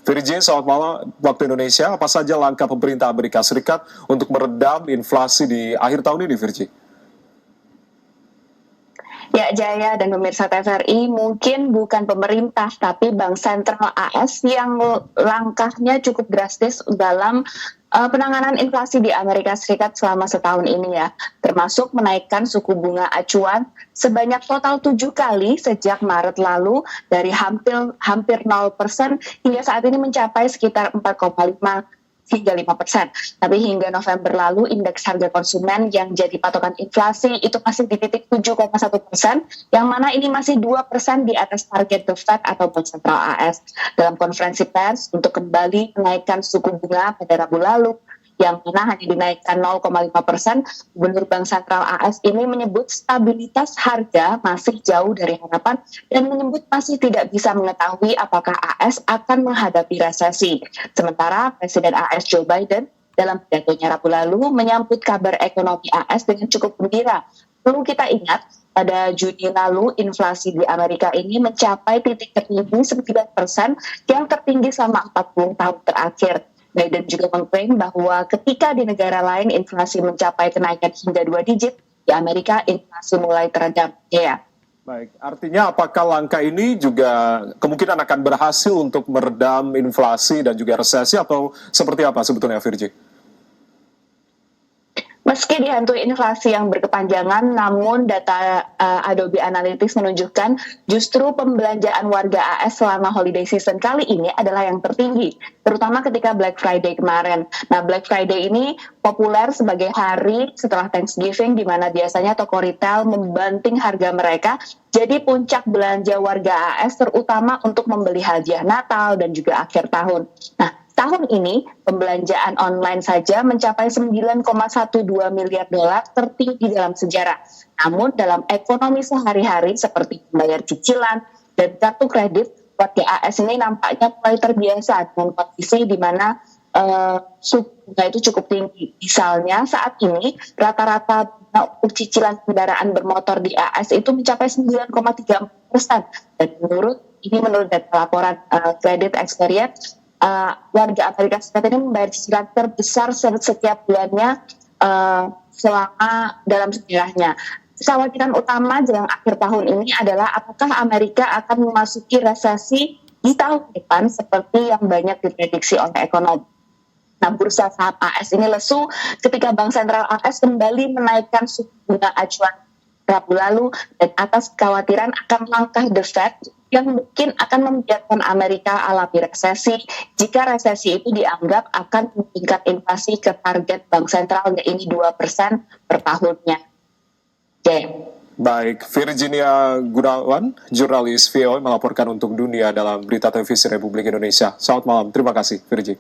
Virgi, selamat malam waktu Indonesia. Apa saja langkah pemerintah Amerika Serikat untuk meredam inflasi di akhir tahun ini, Virgi? Ya, Jaya dan pemirsa TVRI, mungkin bukan pemerintah, tapi Bank Sentral AS yang langkahnya cukup drastis dalam penanganan inflasi di Amerika Serikat selama setahun ini ya, termasuk menaikkan suku bunga acuan sebanyak total 7 kali sejak Maret lalu dari hampir 0% hingga saat ini mencapai sekitar 4,5 hingga 5%. Tapi hingga November lalu, indeks harga konsumen yang jadi patokan inflasi itu masih di titik 7,1%, yang mana ini masih 2% di atas target The Fed atau Bank Sentral AS. Dalam konferensi pers untuk kembali menaikkan suku bunga pada Rabu lalu, yang mana hanya dinaikkan 0,5%, Gubernur Bank Sentral AS ini menyebut stabilitas harga masih jauh dari harapan dan menyebut masih tidak bisa mengetahui apakah AS akan menghadapi resesi. Sementara Presiden AS Joe Biden dalam pidatonya Rabu lalu menyambut kabar ekonomi AS dengan cukup gembira. Perlu kita ingat, pada Juni lalu inflasi di Amerika ini mencapai titik tertinggi 9% yang tertinggi selama 40 tahun terakhir. Biden juga mengklaim bahwa ketika di negara lain inflasi mencapai kenaikan hingga 2 digit, di Amerika inflasi mulai teredam. Ya. Baik, artinya apakah langkah ini juga kemungkinan akan berhasil untuk meredam inflasi dan juga resesi atau seperti apa sebetulnya, Virgi? Meski dihantui inflasi yang berkepanjangan, namun data Adobe Analytics menunjukkan justru pembelanjaan warga AS selama holiday season kali ini adalah yang tertinggi, terutama ketika Black Friday kemarin. Nah, Black Friday ini populer sebagai hari setelah Thanksgiving, di mana biasanya toko retail membanting harga mereka, jadi puncak belanja warga AS terutama untuk membeli hadiah Natal dan juga akhir tahun. Nah, tahun ini, pembelanjaan online saja mencapai 9,12 miliar dolar, tertinggi dalam sejarah. Namun dalam ekonomi sehari-hari seperti membayar cicilan dan kartu kredit, warga AS ini nampaknya mulai terbiasa dengan kondisi di mana suku bunga itu cukup tinggi. Misalnya saat ini rata-rata untuk cicilan kendaraan bermotor di AS itu mencapai 9,3%. Dan menurut data laporan Credit Experience, warga Amerika Serikat ini membayar cicilan terbesar setiap bulannya selama dalam sejarahnya. Kekhawatiran utama jelang akhir tahun ini adalah apakah Amerika akan memasuki resesi di tahun depan seperti yang banyak diprediksi oleh ekonom. Nah, bursa saham AS ini lesu ketika Bank Sentral AS kembali menaikkan suku bunga acuan Rabu lalu dan atas kekhawatiran akan langkah The Fed yang mungkin akan membiarkan Amerika alami resesi jika resesi itu dianggap akan meningkat inflasi ke target Bank Sentral, yaitu 2% per tahunnya. Baik, Virginia Gunawan, jurnalis VOA melaporkan untuk Dunia dalam Berita Televisi Republik Indonesia. Selamat malam, terima kasih Virgi.